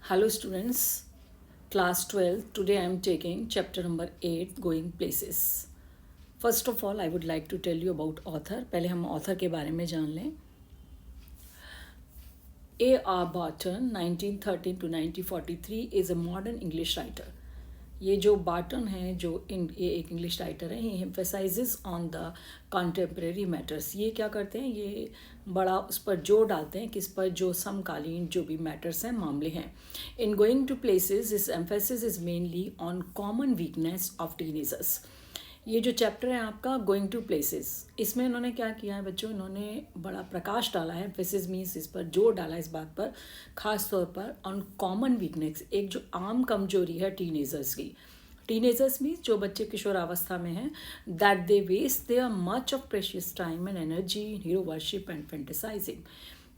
Hello students, class 12. Today I am taking chapter number 8, Going Places. First of all, I would like to tell you about author. पहले हम author के बारे में जान लें. A.R. Barton, 1913 to 1943, is a modern English writer. ये जो Barton है ये एक इंग्लिश राइटर है. He emphasises on the contemporary matters. ये क्या करते हैं, ये बड़ा उस पर जोर डालते हैं किस पर, जो समकालीन जो भी मैटर्स हैं, मामले हैं. In going to places this emphasis is mainly on common weakness of teenagers. ये जो चैप्टर है आपका गोइंग टू प्लेसेस, इसमें इन्होंने क्या किया है बच्चों, इन्होंने बड़ा प्रकाश डाला है. एम्फेसिस मीन्स इस पर जोर डाला है, इस बात पर खास तौर पर ऑन कॉमन वीकनेस, एक जो आम कमजोरी है टीनेजर्स की. टीनेजर्स मीन्स जो बच्चे किशोरावस्था में हैं, that they waste their much of precious time and energy in hero worship and fantasising.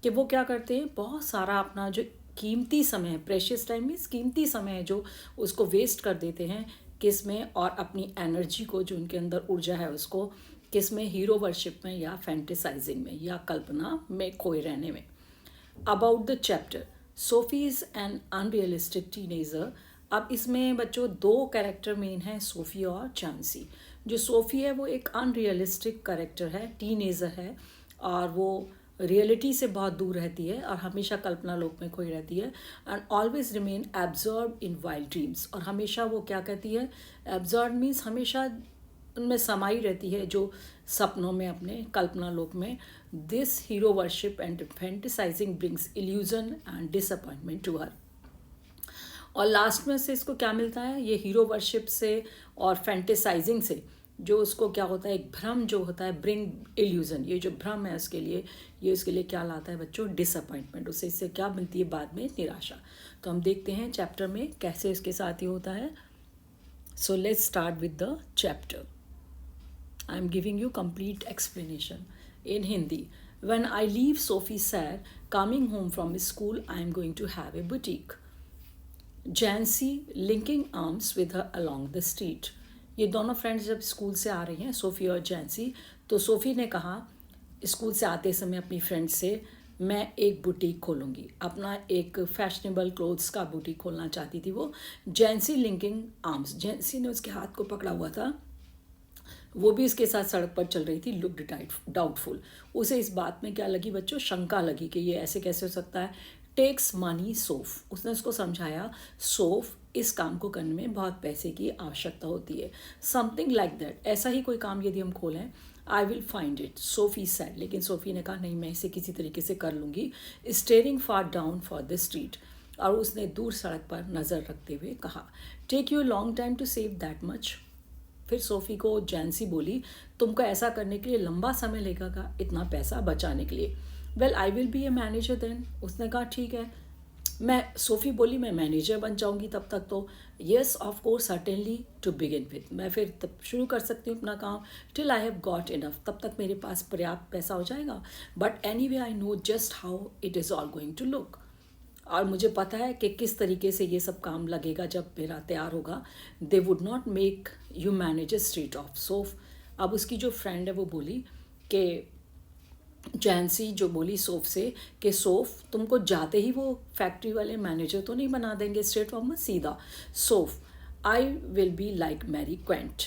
कि वो क्या करते हैं, बहुत सारा अपना जो कीमती समय है, प्रेशियस टाइम मीन्स कीमती समय है, जो उसको वेस्ट कर देते हैं किस में, और अपनी एनर्जी को, जो उनके अंदर ऊर्जा है, उसको किस में, हीरो वर्शिप में या फैंटेसाइजिंग में या कल्पना में खोए रहने में. About the chapter, Sophie is an unrealistic teenager. अब इसमें बच्चों दो कैरेक्टर मेन हैं, सोफ़ी और चांसी. जो सोफ़ी है वो एक अनरियलिस्टिक कैरेक्टर है, टीनेजर है, और वो रियलिटी से बहुत दूर रहती है और हमेशा कल्पना लोक में खोई रहती है. And always remain absorb in wild dreams. और हमेशा वो क्या कहती है, एब्जॉर्ब मीन्स हमेशा उनमें समाई रहती है, जो सपनों में, अपने कल्पना लोक में. This hero worship and fantasising brings illusion and disappointment to her. और लास्ट में से इसको क्या मिलता है, ये हीरो वर्शिप से और फैंटेसाइजिंग से जो उसको क्या होता है, एक भ्रम जो होता है, ब्रिंग इल्यूजन, ये जो भ्रम है उसके लिए, ये उसके लिए क्या लाता है बच्चों, डिसअपॉइंटमेंट. उससे इससे क्या मिलती है बाद में, निराशा. तो हम देखते हैं चैप्टर में कैसे इसके साथ ये होता है. So let's start with the chapter. I am giving you complete explanation in Hindi. When I leave Sophie said, coming home from school, I am going to have a boutique. Jancy linking arms with her along the street. ये दोनों friends जब school से आ रही हैं, SoFi और जैंसी, तो SoFi ने कहा स्कूल से आते समय अपनी फ्रेंड से, मैं एक बुटीक खोलूँगी, अपना एक फैशनेबल क्लोथ्स का बुटीक खोलना चाहती थी वो. जैंसी लिंकिंग आर्म्स, जैंसी ने उसके हाथ को पकड़ा हुआ था, वो भी इसके साथ सड़क पर चल रही थी. Looked doubtful. उसे इस बात में क्या लगी बच्चों, शंका लगी कि ये ऐसे कैसे हो सकता है. टेक्स मनी सोफ, उसने उसको समझाया, सोफ इस काम को करने में बहुत पैसे की आवश्यकता होती है. समथिंग लाइक दैट, ऐसा ही कोई काम यदि हम खोलें, I will find it, SoFi sad. लेकिन सोफ़ी ने कहा नहीं, मैं इसे किसी तरीके से कर लूँगी. Staring far down for the street, और उसने दूर सड़क पर नज़र रखते हुए कहा, take you long time to save that much. फिर सोफ़ी को जैंसी बोली, तुमको ऐसा करने के लिए लंबा समय लगेगा इतना पैसा बचाने के लिए. Well I will be a manager then. उसने कहा ठीक है. सोफ़ी बोली, मैं मैनेजर बन जाऊंगी तब तक तो. Yes of course, certainly, to begin with, मैं फिर तब शुरू कर सकती हूँ अपना काम. Till I have got enough, तब तक मेरे पास पर्याप्त पैसा हो जाएगा. But anyway I know just how it is all going to look. और मुझे पता है कि किस तरीके से ये सब काम लगेगा जब मेरा तैयार होगा. They would not make you manage a street of Soph. अब उसकी जो फ्रेंड है वो बोली कि जैंसी जो बोली सोफ से कि सोफ, तुमको जाते ही वो फैक्ट्री वाले मैनेजर तो नहीं बना देंगे स्ट्रेट फॉर्मर सीधा. Soph, I will be like Mary Quant.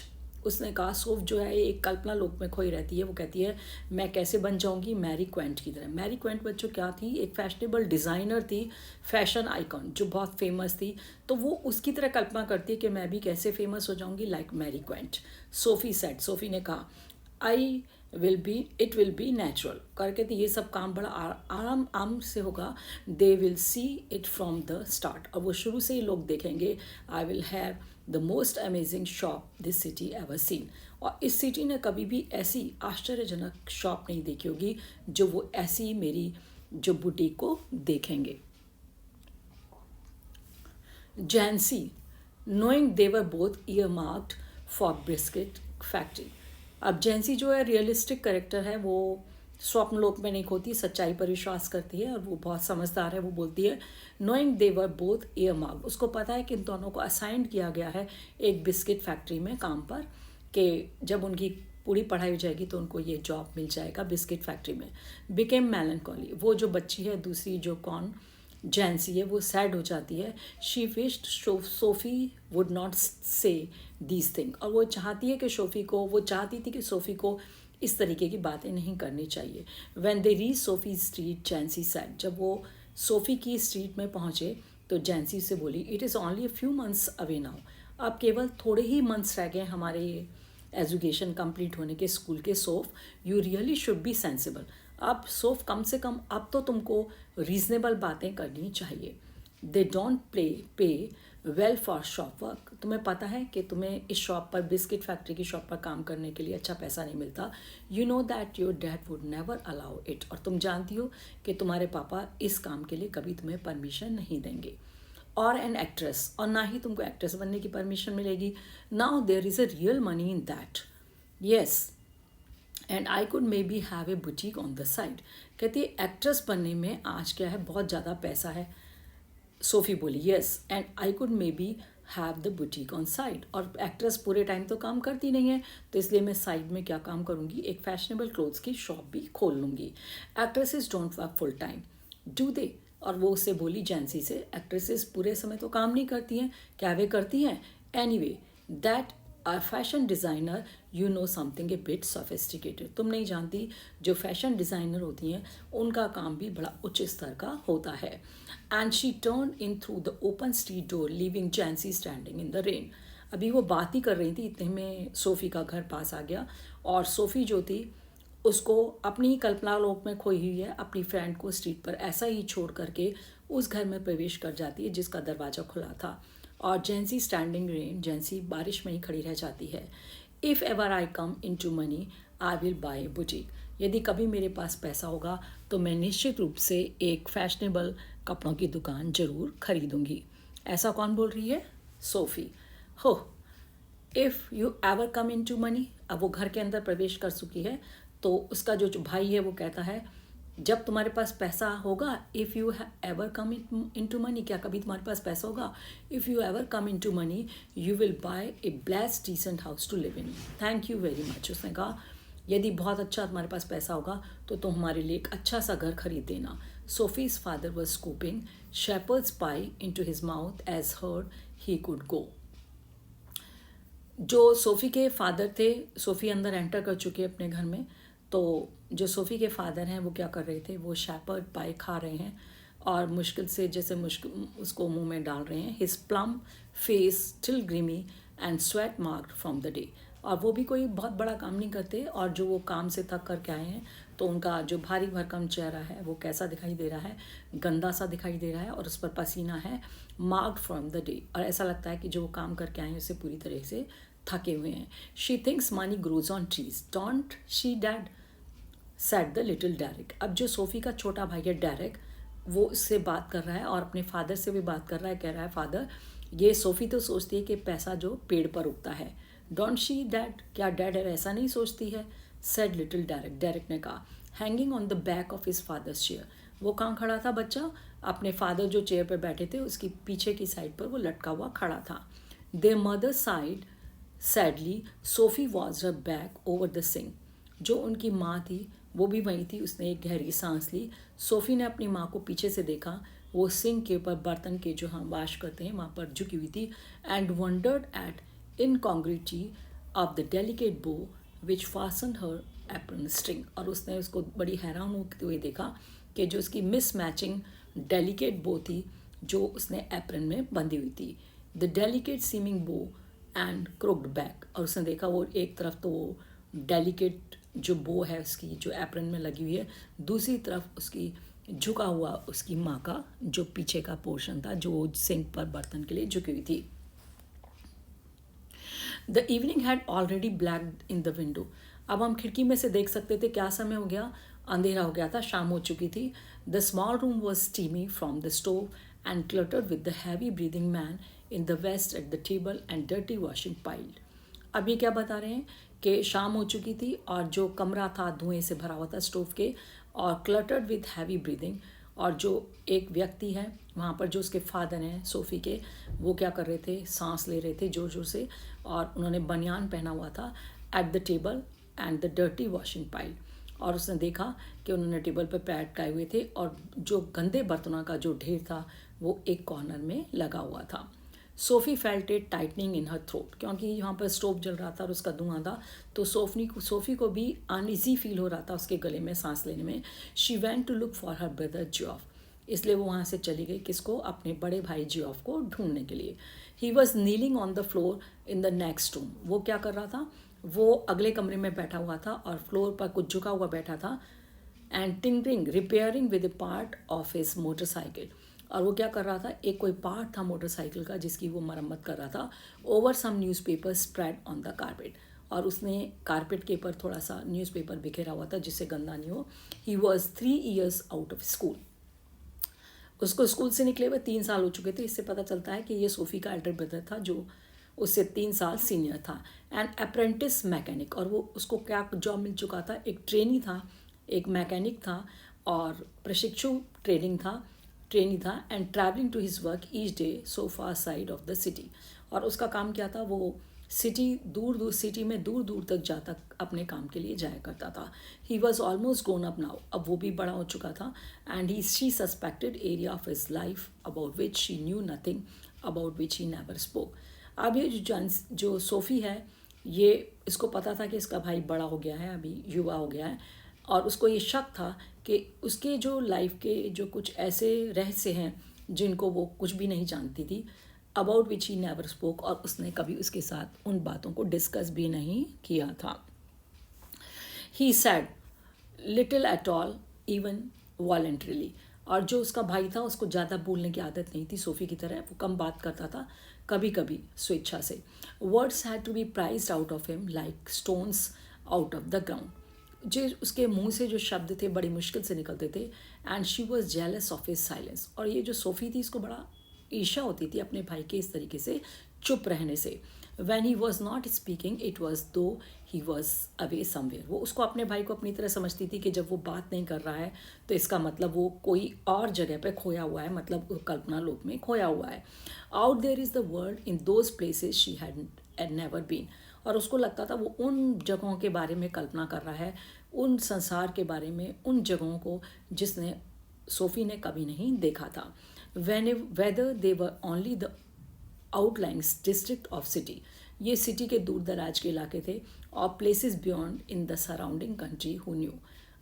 उसने कहा सोफ जो है एक कल्पना लोक में खोई रहती है. वो कहती है मैं कैसे बन जाऊंगी मैरी क्वेंट की तरह. मैरी क्वेंट बच्चों क्या थी, एक फैशनेबल डिज़ाइनर थी, फैशन आइकॉन जो बहुत फेमस थी. तो वो उसकी तरह कल्पना करती है कि मैं भी कैसे फेमस हो जाऊंगी, like Mary Quant. Sophie said, Sophie ने कहा, I it will be natural करके, तो ये सब काम बड़ा आराम से होगा. They will see it from the start, और वो शुरू से ही लोग देखेंगे. I will have the most amazing shop this city ever seen. और इस सिटी ने कभी भी ऐसी आश्चर्यजनक शॉप नहीं देखी होगी जो वो ऐसी मेरी जो बुटीक को देखेंगे. Jancy, knowing they were both earmarked for biscuit factory. अब जैंसी जो है रियलिस्टिक कैरेक्टर है, वो स्वप्न लोक में नहीं खोती, सच्चाई पर विश्वास करती है, और वो बहुत समझदार है. वो बोलती है, knowing they were both year marked, उसको पता है कि इन दोनों को असाइंड किया गया है एक बिस्किट फैक्ट्री में काम पर, कि जब उनकी पूरी पढ़ाई हो जाएगी तो उनको ये जॉब मिल जाएगा बिस्किट फैक्ट्री में. बिकेम मेलनकॉली, वो जो बच्ची है दूसरी जो कौन, जैंसी है वो सैड हो जाती है. She wished SoFi would not से दीज थिंग. और वो चाहती है कि वो चाहती थी कि सोफ़ी को इस तरीके की बातें नहीं करनी चाहिए. When they reach Sophie street Jancey said. जब वो सोफ़ी की स्ट्रीट में पहुँचे तो जैंसी से बोली, it is only a few months away now. अब केवल थोड़े ही मंथ्स रह गए हमारे एजुकेशन कंप्लीट होने के स्कूल के. Soph, you really should be sensible. अब सोफ, कम से कम अब तो तुमको रीजनेबल बातें करनी चाहिए. They don't pay well for shop work. तुम्हें पता है कि तुम्हें इस शॉप पर, बिस्किट फैक्ट्री की शॉप पर काम करने के लिए अच्छा पैसा नहीं मिलता. You know that your dad would never allow it. और तुम जानती हो कि तुम्हारे पापा इस काम के लिए कभी तुम्हें परमिशन नहीं देंगे. और एन एक्ट्रेस, और ना ही तुमको एक्ट्रेस बनने की परमिशन मिलेगी. Now there is a real money in that. Yes, and I could maybe have a boutique on the side. कहती है एक्ट्रेस बनने में आज क्या है, बहुत ज़्यादा पैसा है. सोफ़ी बोली, yes, and I could maybe have the boutique on side. और एक्ट्रेस पूरे टाइम तो काम करती नहीं है, तो इसलिए मैं साइड में क्या काम करूँगी, एक फैशनेबल क्लोथ्स की शॉप भी खोल लूँगी. Actresses don't work full time, do they. और वो उससे बोली जैंसी से, एक्ट्रेसेस पूरे समय तो काम नहीं करती हैं, क्या वे करती हैं. Any way, that a fashion designer, you know something A bit sophisticated. तुम नहीं जानती, जो फैशन डिज़ाइनर होती हैं उनका काम भी बड़ा उच्च स्तर का होता है. And she turn in through the open street door leaving Jancey standing in the rain. अभी वो बात ही कर रही थी, इतने में सोफ़ी का घर पास आ गया. और सोफ़ी जो थी उसको अपनी ही कल्पना लोक में खोई हुई है, अपनी फ्रेंड को स्ट्रीट पर ऐसा ही छोड़ करके उस घर में प्रवेश कर जाती है जिसका दरवाज़ा खुला था. और जैंसी स्टैंडिंग रेन, जैंसी बारिश में ही खड़ी रह जाती है. If ever I come into money I will buy boutique. यदि कभी मेरे पास पैसा होगा तो मैं निश्चित रूप से एक फैशनेबल कपड़ों की दुकान ज़रूर खरीदूंगी. ऐसा कौन बोल रही है, सोफ़ी. हो, if you ever come into money. अब वो घर के अंदर प्रवेश कर चुकी है, तो उसका जो भाई है वो कहता है, जब तुम्हारे पास पैसा होगा, if you ever come into money, क्या कभी तुम्हारे पास पैसा होगा, if you ever come into money you will buy a blessed decent house to live in. Thank you very much. उसने कहा, यदि बहुत अच्छा तुम्हारे पास पैसा होगा तो तुम हमारे लिए एक अच्छा सा घर खरीद देना. Sophie's father was scooping shepherd's pie in to his mouth as hard he could go. जो सोफ़ी के फादर थे, सोफ़ी अंदर एंटर कर चुके अपने घर में, तो जो सोफ़ी के फादर हैं वो क्या कर रहे थे, वो शेपर्ड पाई खा रहे हैं और मुश्किल से जैसे मुश्किल उसको मुंह में डाल रहे हैं. His plum face still grimy and sweat marked from the day. और वो भी कोई बहुत बड़ा काम नहीं करते, और जो वो काम से थक करके आए हैं तो उनका जो भारी भरकम चेहरा है वो कैसा दिखाई दे रहा है, गंदा सा दिखाई दे रहा है, और उस पर पसीना है, मार्क्ड फ्रॉम द डे. और ऐसा लगता है कि जो वो काम करके आए हैं उससे पूरी तरह से थके हुए हैं. She thinks money grows on trees, don't she dad, said the little Derek. अब जो सोफ़ी का छोटा भाई है डेरिक, वो उससे बात कर रहा है और अपने फादर से भी बात कर रहा है. कह रहा है, फादर, ये सोफ़ी तो सोचती है कि पैसा जो पेड़ पर उगता है. डोंट शी डैड, क्या डैड ऐसा नहीं सोचती है, सेड लिटिल डेरिक. डेरिक ने कहा, hanging on the back of his father's chair. वो कहाँ खड़ा था बच्चा, अपने फादर जो चेयर पर बैठे थे उसकी पीछे की साइड पर वो लटका हुआ खड़ा था. Their mother sighed sadly, Sophie was her back over the sink. जो उनकी माँ थी वो भी वहीं थी. उसने एक गहरी सांस ली. सोफ़ी ने अपनी माँ को पीछे से देखा, वो सिंक के ऊपर बर्तन के जो हम वाश करते हैं वहाँ पर झुकी हुई थी. And wondered at incongruity of the delicate bow which fastened her apron string. और उसने उसको बड़ी हैरान होते हुए देखा कि जो उसकी मिस मैचिंग डेलिकेट बो थी जो उसने एप्रन में बंधी हुई थी. The delicate seeming bow and crooked back. और उसने देखा वो एक तरफ तो वो डेलिकेट जो बो है उसकी जो एप्रन में लगी हुई है, दूसरी तरफ उसकी झुका हुआ उसकी माँ का जो पीछे का पोर्शन था जो सिंक पर बर्तन के लिए झुकी हुई थी. The evening had already blacked in the window. अब हम खिड़की में से देख सकते थे क्या समय हो गया, अंधेरा हो गया था, शाम हो चुकी थी. The small room was steamy from the stove and cluttered with the heavy breathing man in the vest at the table and dirty washing piled. अब ये क्या बता रहे हैं कि शाम हो चुकी थी और जो कमरा था धुएं से भरा हुआ था स्टोव के, और क्लटर्ड विद हैवी ब्रीदिंग. और जो एक व्यक्ति है वहाँ पर जो उसके फादर हैं सोफ़ी के, वो क्या कर रहे थे, सांस ले रहे थे ज़ोर ज़ोर से, और उन्होंने बनियान पहना हुआ था. Eight the table and the dirty washing pile. और उसने देखा कि उन्होंने टेबल पर पैर अटकाए हुए थे और जो गंदे बर्तनों का जो ढेर था वो एक कॉर्नर में लगा हुआ था। SoFi felt it tightening in her throat, क्योंकि यहाँ पर स्टोव जल रहा था और उसका धुआं था, तो सोफ़ी को भी अनईजी फील हो रहा था उसके गले में सांस लेने में। She went to look for her brother Geoff, इसलिए वो वहाँ से चली गई किसको, अपने बड़े भाई जियोफ को ढूंढने के लिए। He was kneeling on the floor in the next room, वो क्या कर रहा था, वो अगले कमरे में बैठा हुआ था और फ्लोर पर कुछ झुका हुआ बैठा था। And tinkering repairing with A part of his motorcycle, और वो क्या कर रहा था, एक कोई पार्ट था मोटरसाइकिल का जिसकी वो मरम्मत कर रहा था। Over some newspaper spread on the carpet, और उसने कारपेट के ऊपर थोड़ा सा न्यूज़पेपर बिखेरा हुआ था जिससे गंदा नहीं हो। He was 3 years out of school, उसको स्कूल से निकले हुए 3 साल हो चुके थे। इससे पता चलता है कि ये सोफ़ी का एल्डर ब्रदर था जो उससे 3 साल सीनियर था। एंड अप्रेंटिस मैकेनिक, और वो उसको क्या जॉब मिल चुका था, एक ट्रेनी था, एक मैकेनिक था और प्रशिक्षु ट्रेनी था। And travelling to his work each day so far side of the city, और उसका काम क्या था, वो सिटी में दूर दूर तक जाता अपने काम के लिए जाया करता था। He was almost grown up now, अब वो भी बड़ा हो चुका था। And she suspected area of his life about which she knew nothing, about which he never spoke. अब ये जो सोफ़ी है, ये इसको पता था कि इसका भाई बड़ा हो गया है, अभी युवा हो गया है, और उसको ये शक था कि उसके जो लाइफ के जो कुछ ऐसे रहस्य हैं जिनको वो कुछ भी नहीं जानती थी, about which he never spoke, और उसने कभी उसके साथ उन बातों को डिस्कस भी नहीं किया था। He said little at all even voluntarily, और जो उसका भाई था उसको ज़्यादा बोलने की आदत नहीं थी सोफ़ी की तरह, वो कम बात करता था, कभी कभी स्वेच्छा से। Words had to be prised out of him like stones out of the ground, जो उसके मुंह से जो शब्द थे बड़ी मुश्किल से निकलते थे। And she was jealous of his silence, और ये जो सोफ़ी थी इसको बड़ा ईर्ष्या होती थी अपने भाई के इस तरीके से चुप रहने से। When he was not speaking it was दो ही वॉज अवे समवेयर, वो उसको अपने भाई को अपनी तरह समझती थी कि जब वो बात नहीं कर रहा है तो इसका मतलब वो कोई और जगह पे खोया हुआ है, मतलब वो कल्पना लोक में खोया हुआ है। Out there is the world in those places she had never been, और उसको लगता था वो उन जगहों के बारे में कल्पना कर रहा है, उन संसार के बारे में, उन जगहों को जिसने सोफ़ी ने कभी नहीं देखा था। Whether they were only the outlines district of city, ये सिटी के दूर दराज के इलाके थे, और places beyond in the surrounding country who knew,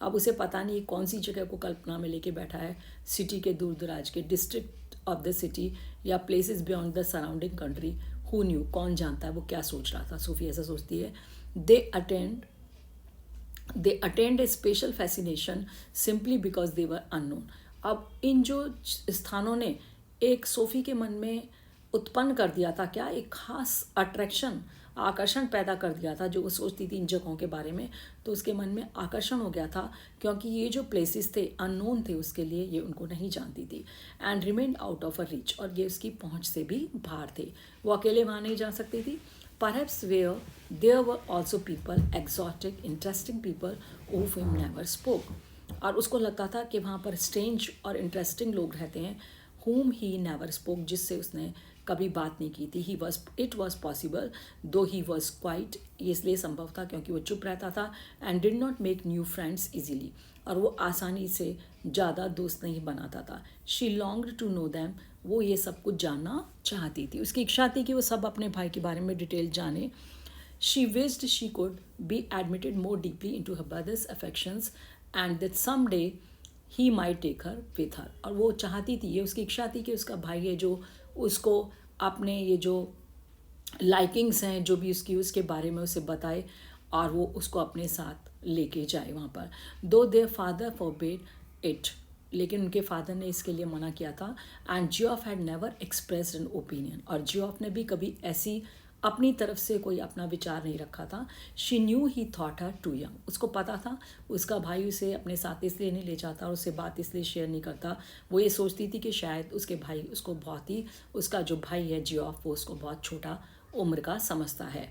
अब उसे पता नहीं कौन सी जगह को कल्पना में लेके बैठा है, सिटी के दूर दराज के डिस्ट्रिक्ट ऑफ द सिटी या places beyond the surrounding country who knew, कौन जानता है वो क्या सोच रहा था। सोफ़ी ऐसा सोचती है। They attend A special fascination simply because they were unknown, अब इन जो स्थानों ने एक सोफ़ी के मन में उत्पन्न कर दिया था, क्या एक खास आकर्षण पैदा कर दिया था, जो वो सोचती थी इन जगहों के बारे में, तो उसके मन में आकर्षण हो गया था, क्योंकि ये जो प्लेसेस थे अननोन थे उसके लिए, ये उनको नहीं जानती थी। And remained out of a reach, और ये उसकी पहुंच से भी बाहर थे, वो अकेले वहाँ नहीं जा सकती थी। Perhaps where there were also people, exotic, interesting people of whom never spoke, और उसको लगता था कि वहाँ पर स्ट्रेंज और इंटरेस्टिंग लोग रहते हैं, whom he never spoke, जिससे उसने कभी बात नहीं की थी। It was possible though he was quiet, ये इसलिए संभव था क्योंकि वो चुप रहता था। and did not make new friends easily, और वो आसानी से ज़्यादा दोस्त नहीं बनाता था। she longed to know them, वो ये सब कुछ जानना चाहती थी, उसकी इच्छा थी कि वो सब अपने भाई के बारे में डिटेल जाने। She wished she could be admitted more deeply into her brother's affections and that someday he might take her with her, और वो चाहती थी, ये उसकी इच्छा थी कि उसका भाई है जो उसको अपने ये जो लाइकिंग्स हैं जो भी उसके बारे में उसे बताए और वो उसको अपने साथ लेके जाए वहाँ पर। दो देयर फादर फॉरबिड इट, लेकिन उनके फादर ने इसके लिए मना किया था। And Geoff had never expressed an opinion, और जियोफ ने भी कभी ऐसी अपनी तरफ से कोई अपना विचार नहीं रखा था। She knew he thought her too young, उसको पता था उसका भाई उसे अपने साथ इसलिए नहीं ले जाता और उससे बात इसलिए शेयर नहीं करता, वो ये सोचती थी कि शायद उसके भाई उसको बहुत ही, उसका जो भाई है जियोफ वो उसको बहुत छोटा उम्र का समझता है।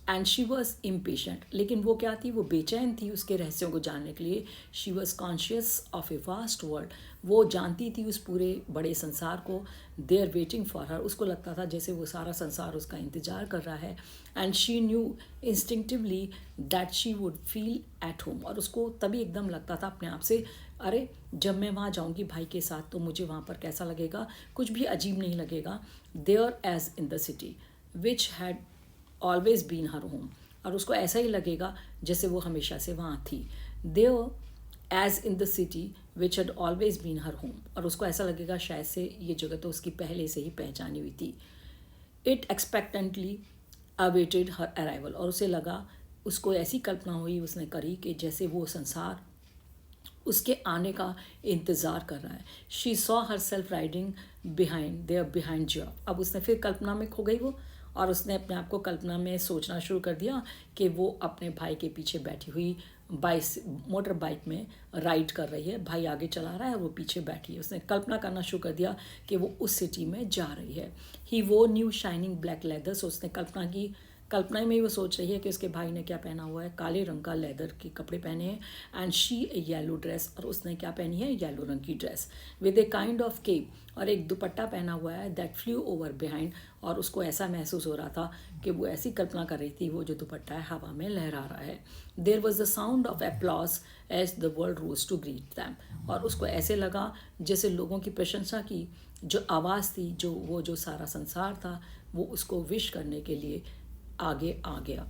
एंड शी वॉज इम्पेशेंट, लेकिन वो क्या थी, वो बेचैन थी उसके रहस्यों को जानने के लिए. She was conscious of a vast world, वो जानती थी उस पूरे बड़े संसार को. They are waiting for her, उसको लगता था जैसे वो सारा संसार उसका इंतजार कर रहा है. And she knew instinctively that she would feel at home, और उसको तभी एकदम लगता था अपने आप से, अरे जब मैं वहाँ जाऊँगी भाई के साथ तो मुझे वहाँ पर कैसा लगेगा, कुछ भी अजीब नहीं लगेगा. There as in the city which had always been her home, और उसको ऐसा ही लगेगा जैसे वो हमेशा से वहाँ थी. There as in the city which had always been her home, और उसको ऐसा लगेगा शायद से ये जगह तो उसकी पहले से ही पहचानी हुई थी. इट एक्सपेक्टेंटली अवेटेड हर अराइवल, और उसे लगा, उसको ऐसी कल्पना हुई उसने करी कि जैसे वो संसार उसके आने का इंतज़ार कर रहा है. She saw her self riding behind job, अब उसने फिर कल्पना में खो गई वो, और उसने अपने आप को कल्पना में सोचना शुरू कर दिया कि वो अपने भाई के पीछे बैठी हुई मोटर बाइक में राइड कर रही है. भाई आगे चला रहा है और वो पीछे बैठी है. उसने कल्पना करना शुरू कर दिया कि वो उस सिटी में जा रही है. ही वो न्यू शाइनिंग ब्लैक लेदर्स, उसने कल्पना में ही वो सोच रही है कि उसके भाई ने क्या पहना हुआ है, काले रंग का लेदर के कपड़े पहने हैं. And she a yellow dress, और उसने क्या पहनी है, येलो रंग की dress with a kind of cape, और एक दुपट्टा पहना हुआ है दैट फ्लू ओवर बिहाइंड. और उसको ऐसा महसूस हो रहा था कि वो ऐसी कल्पना कर रही थी वो जो दुपट्टा है हवा में लहरा रहा है. There was the sound of applause as the world rose to greet them, और उसको ऐसे लगा जैसे लोगों की प्रशंसा की जो आवाज़ थी, जो सारा संसार था वो उसको विश करने के लिए आगे आ गया.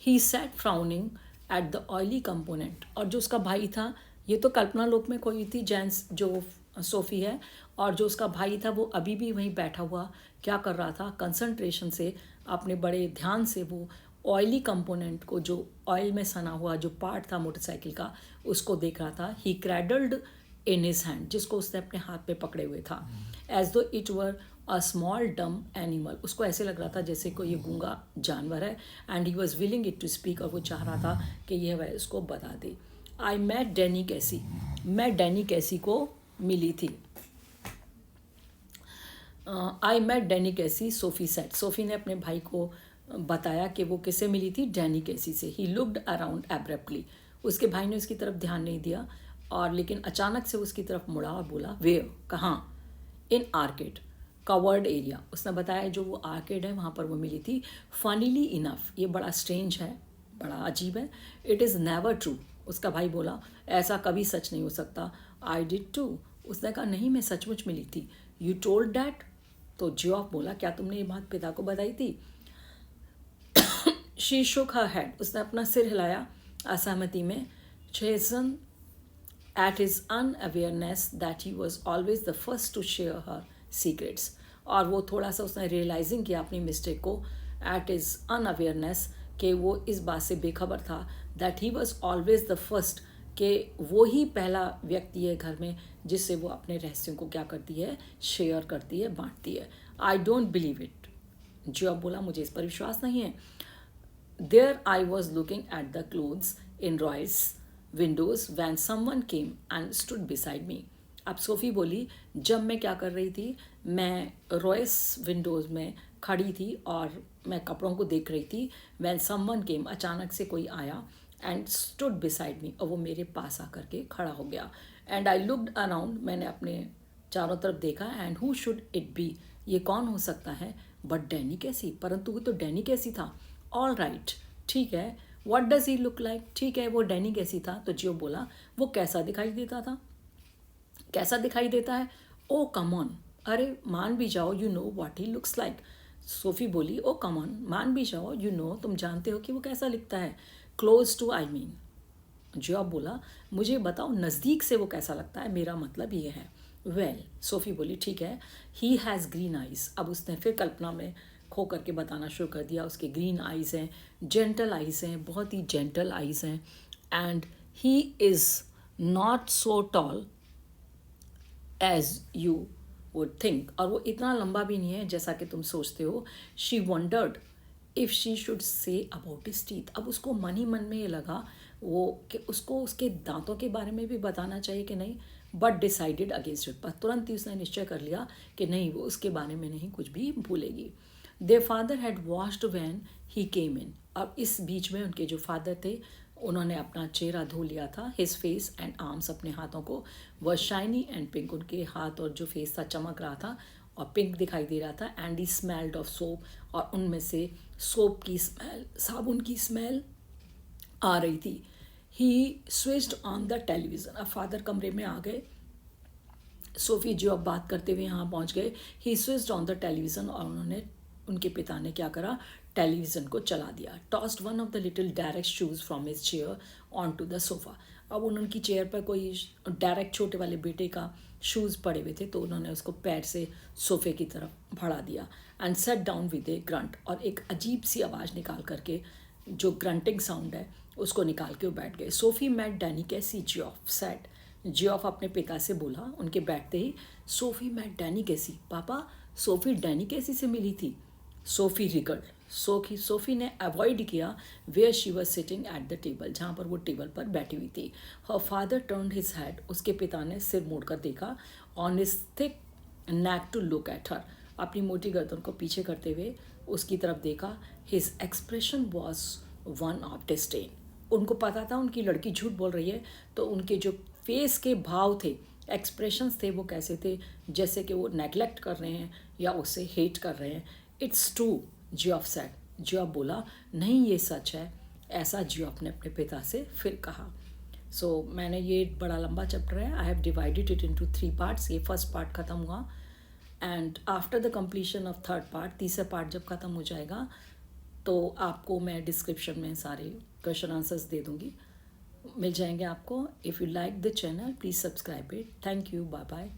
He sat frowning at the oily component, और जो उसका भाई था, ये तो कल्पना लोक में कोई थी जेंस जो सोफ़ी है, और जो उसका भाई था वो अभी भी वहीं बैठा हुआ क्या कर रहा था, कंसंट्रेशन से अपने बड़े ध्यान से वो ऑयली कंपोनेंट को, जो ऑयल में सना हुआ जो पार्ट था मोटरसाइकिल का, उसको देख रहा था. ही क्रैडल्ड इन हिज हैंड, जिसको उसने अपने हाथ में पकड़े हुए था. एज दो इट वर अ स्मॉल डम एनिमल, उसको ऐसे लग रहा था जैसे कोई ये गूंगा जानवर है. And he was willing it to speak, और वो चाह रहा था कि यह वह उसको बता दे. आई मेट डैनी कैसी, मैं डैनी कैसी को मिली थी. I met Danny Casey, Sophie said, Sophie ने अपने भाई को बताया कि वो किससे मिली थी, डैनी कैसी से. ही लुक्ड अराउंड एब्रप्टली, उसके भाई ने उसकी तरफ ध्यान नहीं दिया, और लेकिन अचानक से उसकी तरफ मुड़ा और बोला, वेयर, कहाँ, इन आर्केड कवर्ड एरिया. उसने बताया जो वो आर्केड है वहाँ पर वो मिली थी. फनीली इनफ, ये बड़ा स्ट्रेंज है, बड़ा अजीब है. इट इज़ नेवर ट्रू, उसका भाई बोला, ऐसा कभी सच नहीं हो सकता. आई डिड टू, उसने कहा नहीं मैं सचमुच मिली थी. यू टोल्ड डैट, तो जियोफ बोला क्या तुमने ये बात पिता को बताई थी. शी शुक हर हेड, उसने अपना सिर हिलाया असहमति में. चेजन at his unawareness that he was always the first to share her secrets, और वो थोड़ा सा उसने रियलाइजिंग किया अपनी मिस्टेक को. at his unawareness, कि वो इस बात से बेखबर था that he was always the first, कि वो ही पहला व्यक्ति है घर में जिससे वो अपने रहस्यों को क्या करती है, शेयर करती है, बांटती है. आई डोंट बिलीव इट, जो अब बोला मुझे इस पर विश्वास नहीं है. There I was looking at the clothes in Royce windows when someone came and stood beside me. अब सोफ़ी बोली जब मैं क्या कर रही थी, मैं रॉयस विंडोज़ में खड़ी थी और मैं कपड़ों को देख रही थी. वैन समवन केम, अचानक से कोई आया, एंड स्टूड बिसाइड मी, और वो मेरे पास आकर के खड़ा हो गया. एंड आई लुक्ड अराउंड, मैंने अपने चारों तरफ देखा. And who should it be, ये कौन हो सकता है, बट डैनी कैसी, परंतु वो तो डैनी कैसी था. ऑल राइट, ठीक है. What does he look like, ठीक है वो डैनी कैसी था. तो जियो बोला वो कैसा दिखाई देता था, कैसा दिखाई देता है. ओ कम ऑन, अरे मान भी जाओ, you know what he looks like. SoFi बोली ओ कम ऑन, मान भी जाओ, यू नो, तुम जानते हो कि वो कैसा लिखता है. क्लोज टू आई मीन, जियो बोला मुझे बताओ नज़दीक से वो कैसा लगता है, मेरा मतलब ये है. वेल, सोफ़ी बोली ठीक है. ही हैज़ ग्रीन आइज़, अब उसने फिर कल्पना में खो करके बताना शुरू कर दिया. उसके ग्रीन आइज़ हैं, जेंटल आइज़ हैं, बहुत ही जेंटल आइज़ हैं. And he is not so tall as you would think, और वो इतना लंबा भी नहीं है जैसा कि तुम सोचते हो. She wondered if she should say about his teeth, अब उसको मन ही मन में ये लगा वो कि उसको उसके दांतों के बारे में भी बताना चाहिए कि नहीं. बट डिसाइडेड अगेंस्ट इट, पर तुरंत ही उसने निश्चय कर लिया कि नहीं, वो उसके बारे में नहीं कुछ भी भूलेगी. Their father had washed when he came in. अब इस बीच में उनके जो फादर थे उन्होंने अपना चेहरा धो लिया था। हिज फेस एंड आर्म्स, अपने हाथों को, व शाइनी एंड पिंक, उनके हाथ और जो फेस था चमक रहा था और पिंक दिखाई दे रहा था। And he smelled of soap, और उनमें से सोप की स्मेल, साबुन की स्मेल आ रही थी। ही स्विच्ड ऑन द टेलीविज़न। अब फादर कमरे में आ गए, सोफ़ी जो अब बात करते हुए यहाँ पहुँच गए। ही स्विच्ड ऑन द टेलीविज़न, और उन्होंने, उनके पिता ने क्या करा, टेलीविज़न को चला दिया। Tossed one of the little Derek's shoes from his chair on to the sofa. अब उनकी चेयर पर कोई डायरेक्ट छोटे वाले बेटे का शूज़ पड़े हुए थे, तो उन्होंने उसको पैर से सोफ़े की तरफ बढ़ा दिया। And set down with A grunt, और एक अजीब सी आवाज़ निकाल करके, जो ग्रंटिंग साउंड है उसको निकाल के वो बैठ गए। Sophie met Danny Casey, Geoff said. Geoff अपने पिता से बोला उनके बैठते ही, सोफ़ी मैट डैनी कैसी, पापा सोफ़ी डैनी कैसी से मिली थी। सोफ़ी रिगल्ड, सोफ़ी ने अवॉइड किया where she was sitting at the table, जहाँ पर वो टेबल पर बैठी हुई थी। Her father turned his head, उसके पिता ने सिर मोड़कर देखा। On his thick neck to look at her, अपनी मोटी गर्दन को पीछे करते हुए उसकी तरफ देखा। His expression was one of disdain, उनको पता था उनकी लड़की झूठ बोल रही है, तो उनके जो फेस के भाव थे, एक्सप्रेशंस थे, वो कैसे थे, जैसे कि वो नेगलेक्ट कर रहे हैं या उससे हेट कर रहे हैं। It's true, Geoff said, Geoff बोला, नहीं ये सच है, ऐसा जियोफ ने अपने पिता से फिर कहा। सो मैंने, ये बड़ा लंबा चैप्टर है, I have divided it into 3 parts. ये फर्स्ट पार्ट ख़त्म हुआ, and after the completion of third part, तीसरा पार्ट जब ख़त्म हो जाएगा तो आपको मैं डिस्क्रिप्शन में सारे क्वेश्चन आंसर्स दे दूँगी, मिल जाएंगे आपको। If you like the channel please subscribe it. Thank you, bye bye.